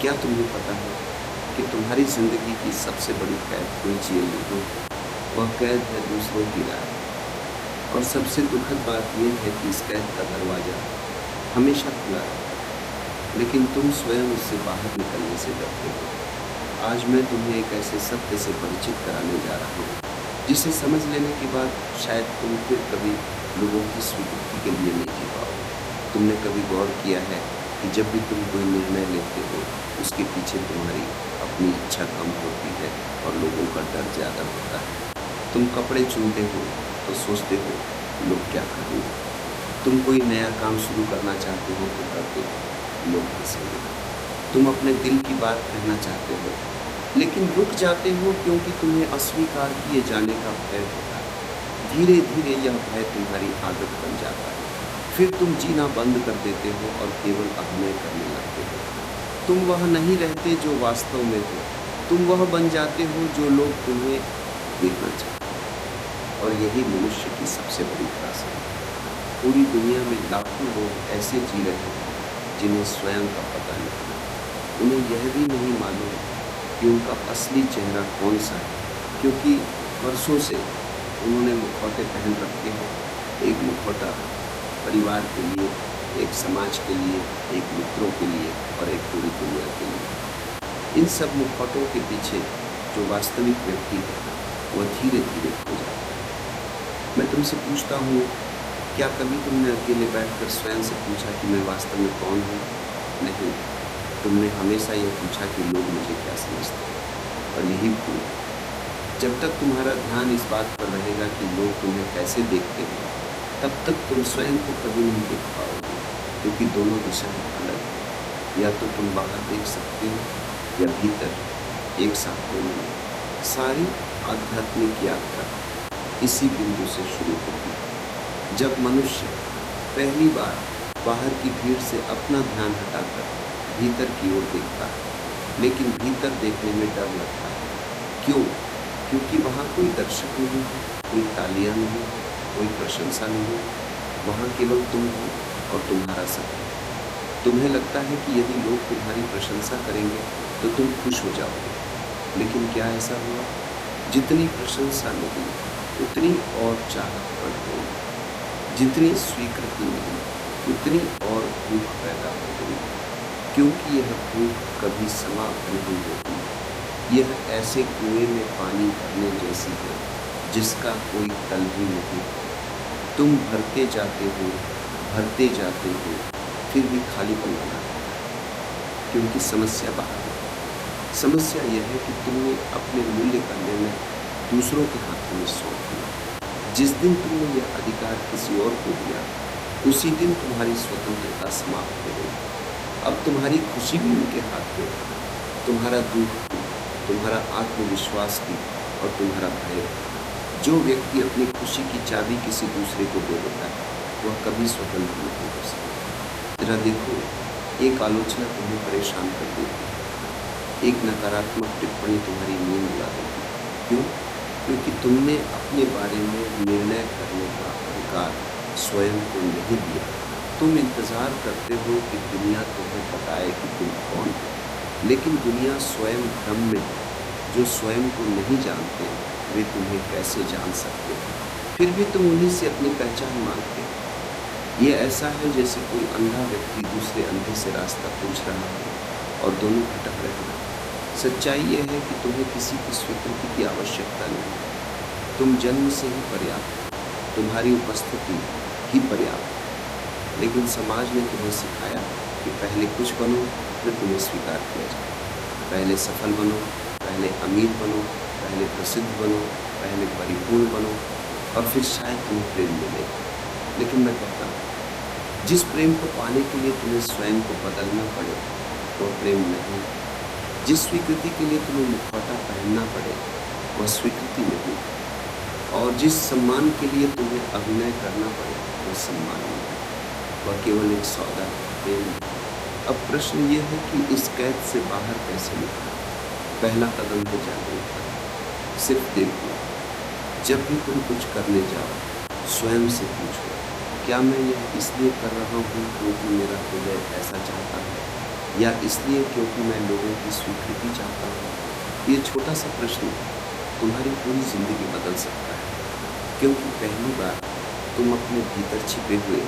क्या तुम्हें पता है कि तुम्हारी ज़िंदगी की सबसे बड़ी कैद कोई झेल नहीं, वह कैद है दूसरों की राय। और सबसे दुखद बात यह है कि इस कैद का दरवाज़ा हमेशा खुला रहता है, लेकिन तुम स्वयं उससे बाहर निकलने से डरते हो। आज मैं तुम्हें एक ऐसे सत्य से परिचित कराने जा रहा हूँ, जिसे समझ लेने के बाद शायद तुम फिर कभी लोगों की स्वीकृति के लिए नहीं जी पाओगे। तुमने कभी गौर किया है कि जब भी तुम कोई निर्णय लेते हो, उसके पीछे तुम्हारी अपनी इच्छा कम होती है और लोगों का डर ज़्यादा होता है। तुम कपड़े चुनते हो तो सोचते हो लोग क्या करेंगे। तुम कोई नया काम शुरू करना चाहते हो तो डरते हो लोग हंसेंगे। तुम अपने दिल की बात कहना चाहते हो, लेकिन रुक जाते हो क्योंकि तुम्हें अस्वीकार किए जाने का भय होता है। धीरे धीरे यह भय तुम्हारी आदत बन जाता है। फिर तुम जीना बंद कर देते हो और केवल अभिनय करने लगते हो। तुम वह नहीं रहते जो वास्तव में हो, तुम वह बन जाते हो जो लोग तुम्हें देखना चाहते हैं। और यही मनुष्य की सबसे बड़ी त्रासदी है। पूरी दुनिया में लाखों लोग ऐसे जी रहे हैं जिन्हें स्वयं का पता नहीं। उन्हें यह भी नहीं मालूम कि उनका असली चेहरा कौन सा है, क्योंकि वर्षों से उन्होंने मुखौटे पहन रखे हैं। एक मुखौटा परिवार के लिए, एक समाज के लिए, एक मित्रों के लिए और एक पूरी दुनिया के लिए। इन सब मुखौटों के पीछे जो वास्तविक व्यक्ति है, वह धीरे धीरे खो जाता है। मैं तुमसे पूछता हूँ, क्या कभी तुमने अकेले बैठकर स्वयं से पूछा कि मैं वास्तव में कौन हूँ? नहीं, तुमने हमेशा यह पूछा कि लोग मुझे क्या समझते हैं। और यही भूल है। जब तक तुम्हारा ध्यान इस बात पर रहेगा कि लोग तुम्हें कैसे देखते हैं, तब तक तुम स्वयं को कभी नहीं देख पाओगे, क्योंकि दोनों दिशाएं अलग हैं। या तो तुम बाहर देख सकते हो या भीतर, एक साथ दोनों में। सारी आध्यात्मिक यात्रा इसी बिंदु से शुरू होती है, जब मनुष्य पहली बार बाहर की भीड़ से अपना ध्यान हटाकर भीतर की ओर देखता है। लेकिन भीतर देखने में डर लगता है। क्यों? क्योंकि वहाँ कोई दर्शक नहीं है, कोई तालियां नहीं है, कोई प्रशंसा नहीं है। वहाँ केवल तुम हो और तुम्हारा सत्य। तुम्हें लगता है कि यदि लोग तुम्हारी प्रशंसा करेंगे तो तुम खुश हो जाओगे, लेकिन क्या ऐसा हुआ? जितनी प्रशंसा मिली उतनी और चाहत बढ़ गई, जितनी स्वीकृति मिली उतनी और भूख पैदा हो गई, क्योंकि यह भूख कभी समाप्त नहीं होती। यह ऐसे कुएं में पानी भरने जैसी है जिसका कोई तल ही नहीं। तुम भरते जाते हो, फिर भी खालीपन बना रहता है, क्योंकि समस्या बाहर है। समस्या यह है कि तुमने अपने मूल्य का निर्णय दूसरों के हाथों में सौंप दिया। जिस दिन तुमने यह अधिकार किसी और को दिया, उसी दिन तुम्हारी स्वतंत्रता समाप्त हो गई। अब तुम्हारी खुशी भी उनके हाथ में, तुम्हारा दुख भी, तुम्हारा आत्मविश्वास भी और तुम्हारा भय। जो व्यक्ति अपनी खुशी की चाबी किसी दूसरे को दे देता है, वह कभी स्वतंत्र नहीं हो सकता। जरा देखो, एक आलोचना तुम्हें परेशान कर देती है, एक नकारात्मक टिप्पणी तुम्हारी नींद उड़ा देती है। क्यों? क्योंकि तुमने अपने बारे में निर्णय करने का अधिकार स्वयं को नहीं दिया। तुम इंतजार करते हो कि दुनिया तुम्हें बताए कि तुम कौन हो, लेकिन दुनिया स्वयं भ्रम में है। जो स्वयं को नहीं जानते, वे तुम्हें कैसे जान सकते हैं? फिर भी तुम उन्हीं से अपनी पहचान मांगते हो। ये ऐसा है जैसे कोई अंधा व्यक्ति दूसरे अंधे से रास्ता पूछ रहा हो और दोनों भटक रहे हैं। सच्चाई यह है कि तुम्हें किसी की स्वीकृति की आवश्यकता नहीं है। तुम जन्म से ही पर्याप्त हो, तुम्हारी उपस्थिति ही पर्याप्त है। लेकिन समाज ने तुम्हें सिखाया कि पहले कुछ बनो, फिर तुम्हें स्वीकार किया जाए। पहले सफल बनो, पहले अमीर बनो, पहले प्रसिद्ध बनो, पहले परिपूर्ण बनो और फिर शायद तुम्हें प्रेम मिलेगा। लेकिन मैं कहता हूँ, जिस प्रेम को पाने के लिए तुम्हें स्वयं को बदलना पड़े, वह प्रेम नहीं। जिस स्वीकृति के लिए तुम्हें मुखौटा पहनना पड़े, वह स्वीकृति नहीं। और जिस सम्मान के लिए तुम्हें अभिनय करना पड़े, वह सम्मान नहीं। वह केवल एक सौदा है, प्रेम नहीं। अब प्रश्न ये है कि इस कैद से बाहर कैसे निकलें? पहला कदम है जागरूकता। सिर्फ देखो, जब भी तुम कुछ करने जाओ, स्वयं से पूछो, क्या मैं यह इसलिए कर रहा हूँ क्योंकि मेरा हृदय ऐसा चाहता है, या इसलिए क्योंकि मैं लोगों की स्वीकृति चाहता हूँ? ये छोटा सा प्रश्न तुम्हारी पूरी ज़िंदगी बदल सकता है, क्योंकि पहली बार तुम अपने भीतर छिपे हुए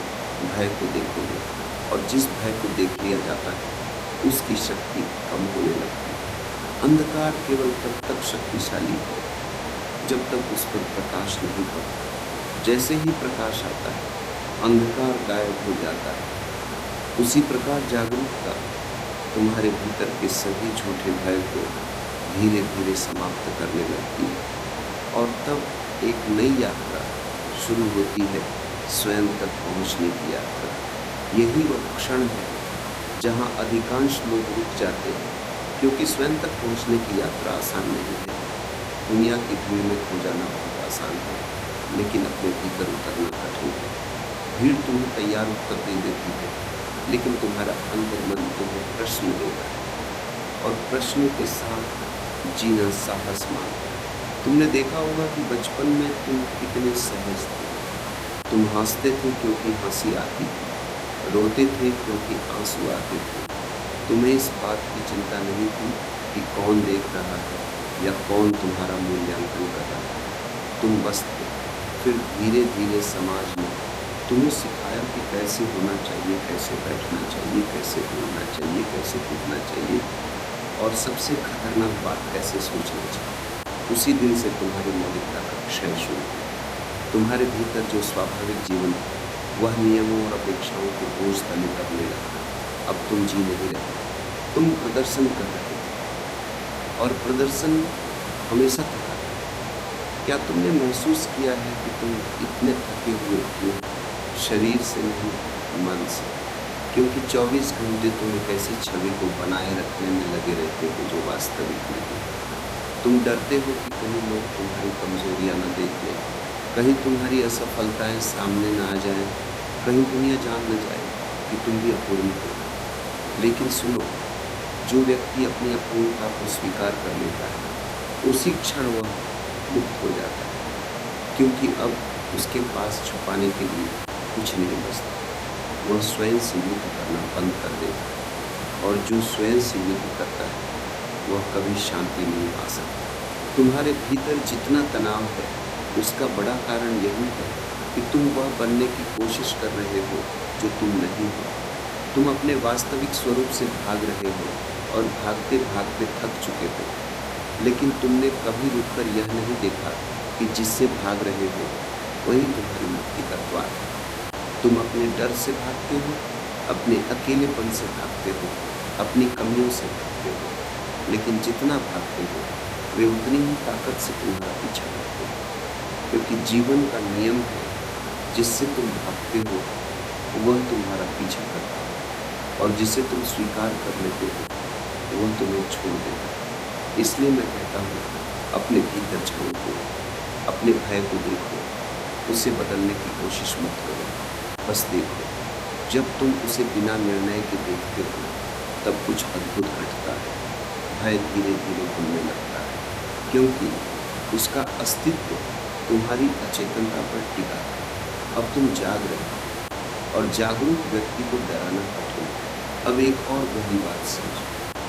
भय को देखोगे और जिस भय को देख लिया जाता है, उसकी शक्ति कम होने लगती है। अंधकार केवल तब तक शक्तिशाली है जब तक उस पर प्रकाश नहीं पड़ता। जैसे ही प्रकाश आता है, अंधकार गायब हो जाता है। उसी प्रकार जागरूकता तुम्हारे भीतर के सभी झूठे भय को धीरे धीरे समाप्त करने लगती है और तब एक नई यात्रा शुरू होती है, स्वयं तक पहुंचने की यात्रा। यही वह क्षण है जहां अधिकांश लोग रुक जाते हैं, क्योंकि स्वयं तक पहुंचने की यात्रा आसान नहीं है। दुनिया की भीड़ में खो जाना बहुत आसान है, लेकिन अपने भीतर उतरना कठिन है। भीड़ तुम्हें तैयार उत्तर दे देती है, लेकिन तुम्हारा अंतर्मन तुम्हें प्रश्न देता है और प्रश्न के साथ जीना साहस मांगता है। तुमने देखा होगा कि बचपन में तुम कितने सहज थे। तुम हंसते थे क्योंकि हंसी आती थी, रोते थे क्योंकि आंसू आते थे। तुम्हें इस बात की चिंता नहीं थी कि कौन देख रहा है या कौन तुम्हारा मूल्यांकन कर रहा है। तुम बस थे। फिर धीरे धीरे समाज ने तुम्हें सिखाया कि कैसे होना चाहिए, कैसे बैठना चाहिए, कैसे बोलना चाहिए, कैसे कूदना चाहिए और सबसे खतरनाक बात कैसे सोचना चाहिए। उसी दिन से तुम्हारी मौलिकता का क्षय शुरू हुआ। तुम्हारे भीतर जो स्वाभाविक जीवन था, वह नियमों और अपेक्षाओं के बोझ तले दबने लगा। अब तुम जी नहीं रहे, तुम प्रदर्शन कर रहे थे और प्रदर्शन हमेशा थकाता है। क्या तुमने महसूस किया है कि तुम इतने थके हुए क्यों? शरीर से नहीं, मन से। क्योंकि 24 घंटे तुम एक ऐसी छवि को बनाए रखने में लगे रहते हो जो वास्तविक नहीं। तुम डरते हो कि कहीं लोग तुम्हारी कमजोरियां न देख लें, कहीं तुम्हारी असफलताएं सामने न आ जाएं, कहीं दुनिया जान न जाए कि तुम भी अपूर्ण हो। लेकिन सुनो, जो व्यक्ति अपनी अपूर्णता को स्वीकार कर लेता है, उसी क्षण वह मुक्त हो जाता है, क्योंकि अब उसके पास छुपाने के लिए कुछ नहीं बचता। वह स्वयं से युद्ध करना बंद कर देता है और जो स्वयं से युद्ध करता है, वह कभी शांति नहीं पा सकता। तुम्हारे भीतर जितना तनाव है, उसका बड़ा कारण यही है कि तुम वह बनने की कोशिश कर रहे हो जो तुम नहीं हो। तुम अपने वास्तविक स्वरूप से भाग रहे हो और भागते भागते थक चुके हो, लेकिन तुमने कभी रुककर यह नहीं देखा कि जिससे भाग रहे हो वही तुम्हारी मुक्ति का द्वार है। तुम अपने डर से भागते हो, अपने अकेलेपन से भागते हो, अपनी कमियों से भागते हो, लेकिन जितना भागते हो वे उतनी ही ताकत से तुम्हारा पीछा करते हो, क्योंकि जीवन का नियम है, जिससे तुम भागते हो वह तुम्हारा पीछा करता है और जिसे तुम स्वीकार कर लेते हो वह तुम्हें छोड़ देता है। इसलिए मैं कहता हूँ, अपने भीतर झांको, अपने भय को देखो, उसे बदलने की कोशिश मत करो, बस देखो। जब तुम उसे बिना निर्णय के देखते हो, तब कुछ अद्भुत घटता है। भय धीरे धीरे भूलने लगता है, क्योंकि उसका अस्तित्व तुम्हारी अचेतनता पर टिका था। अब तुम जाग रहे हो और जागरूक व्यक्ति को डराना कठिन है। अब एक और गहरी बात समझो,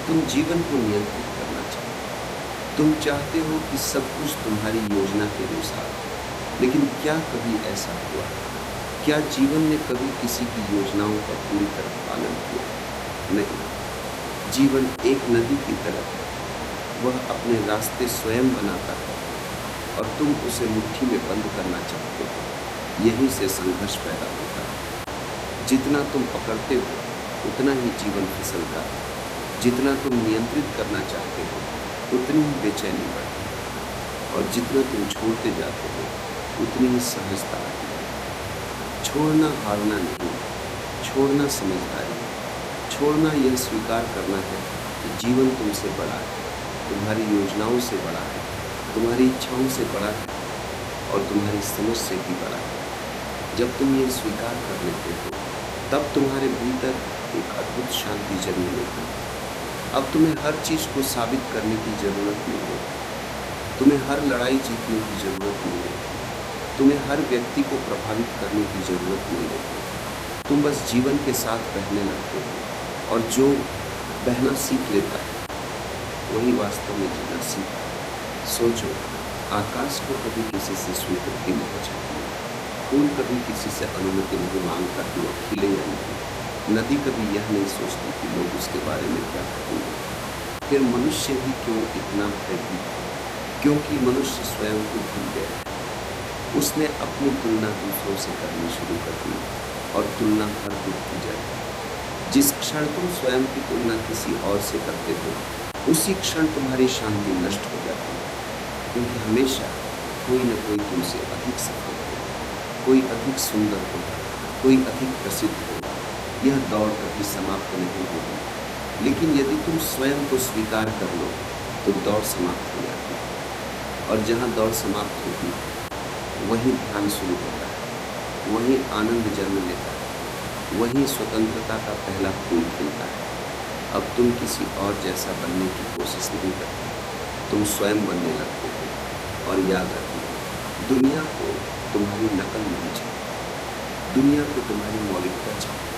तुम जीवन को नियंत्रित करना चाहते हो। तुम चाहते हो कि सब कुछ तुम्हारी योजना के अनुसार, लेकिन क्या कभी ऐसा हुआ? क्या जीवन ने कभी किसी की योजनाओं का पूरी तरह पालन किया? नहीं। जीवन एक नदी की तरह है, वह अपने रास्ते स्वयं बनाता है और तुम उसे मुट्ठी में बंद करना चाहते हो। यहीं से संघर्ष पैदा होता है। जितना तुम पकड़ते हो, उतना ही जीवन फिसलता है। जितना तुम नियंत्रित करना चाहते हो, उतनी ही बेचैनी बढ़ती है और जितना तुम छोड़ते जाते हो, उतनी ही सहजता आती है। छोड़ना हारना नहीं, छोड़ना समझदारी है। छोड़ना यह स्वीकार करना है कि जीवन तुमसे बड़ा है, तुम्हारी योजनाओं से बड़ा है, तुम्हारी इच्छाओं से बड़ा है और तुम्हारी समझ से भी बड़ा है। जब तुम ये स्वीकार कर लेते हो, तब तुम्हारे भीतर एक अद्भुत शांति जन्म लेती है। अब तुम्हें हर चीज़ को साबित करने की ज़रूरत नहीं है। तुम्हें हर लड़ाई जीतने की ज़रूरत नहीं है। तुम्हें हर व्यक्ति को प्रभावित करने की ज़रूरत नहीं है। तुम बस जीवन के साथ बहने लगते हो और जो बहना सीख लेता है, वही वास्तव में जीना सीखता है। सोचो, आकाश को कभी किसी से स्वीकृति नहीं चाहिए, फूल कभी किसी से अनुमति नहीं मांगता कि वो खिले या नहीं, नदी कभी यह नहीं सोचती कि लोग उसके बारे में क्या कहेंगे। फिर मनुष्य भी क्यों इतना भयभीत है? क्योंकि मनुष्य स्वयं को भूल गया है। उसने अपनी तुलना दूसरों से करनी शुरू कर दी और तुलना हर दुख की जड़ है। जिस क्षण तुम स्वयं की तुलना किसी और से करते हो, उसी क्षण तुम्हारी शांति नष्ट हो जाती है, क्योंकि हमेशा कोई न कोई तुमसे अधिक सफल होगा, कोई अधिक सुंदर होगा, कोई अधिक प्रसिद्ध होगा। यह दौड़ कभी समाप्त नहीं होगी, लेकिन यदि तुम स्वयं को स्वीकार कर लो तो दौड़ समाप्त हो जाती है। और जहाँ दौड़ समाप्त होती है, वहीं ध्यान शुरू होता है, वहीं आनंद जन्म लेता है, वहीं स्वतंत्रता का पहला फूल खिलता है। अब तुम किसी और जैसा बनने की कोशिश नहीं करते, तुम स्वयं बनने लगते हो। और याद रखो, दुनिया को तुम्हारी नकल नहीं चाहिए, दुनिया को तुम्हारी मौलिकता चाहिए,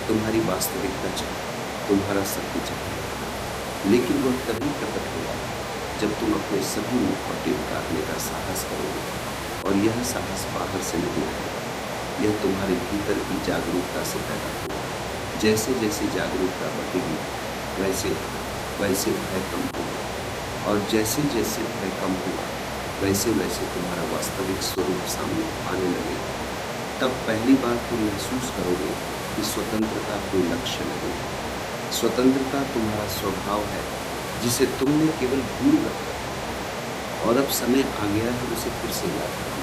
तुम्हारी वास्तविकता चाहिए, तुम्हारा सत्य चाहिए। लेकिन वह तभी प्रकट होगा जब तुम अपने सभी मुखौटे उतारने का साहस करोगे। और यह साहस बाहर से नहीं आएगा, यह तुम्हारे भीतर की जागरूकता से पैदा होगा। जैसे जैसे जागरूकता बढ़ेगी, वैसे वैसे भय कम होगा, और जैसे जैसे भय कम होगा, वैसे वैसे तुम्हारा वास्तविक स्वरूप सामने आने लगेगा। तब पहली बार तुम महसूस करोगे कि स्वतंत्रता कोई लक्ष्य नहीं है, स्वतंत्रता तुम्हारा स्वभाव है, जिसे तुमने केवल भूल रखा, और अब समय आ गया है उसे फिर से याद करना।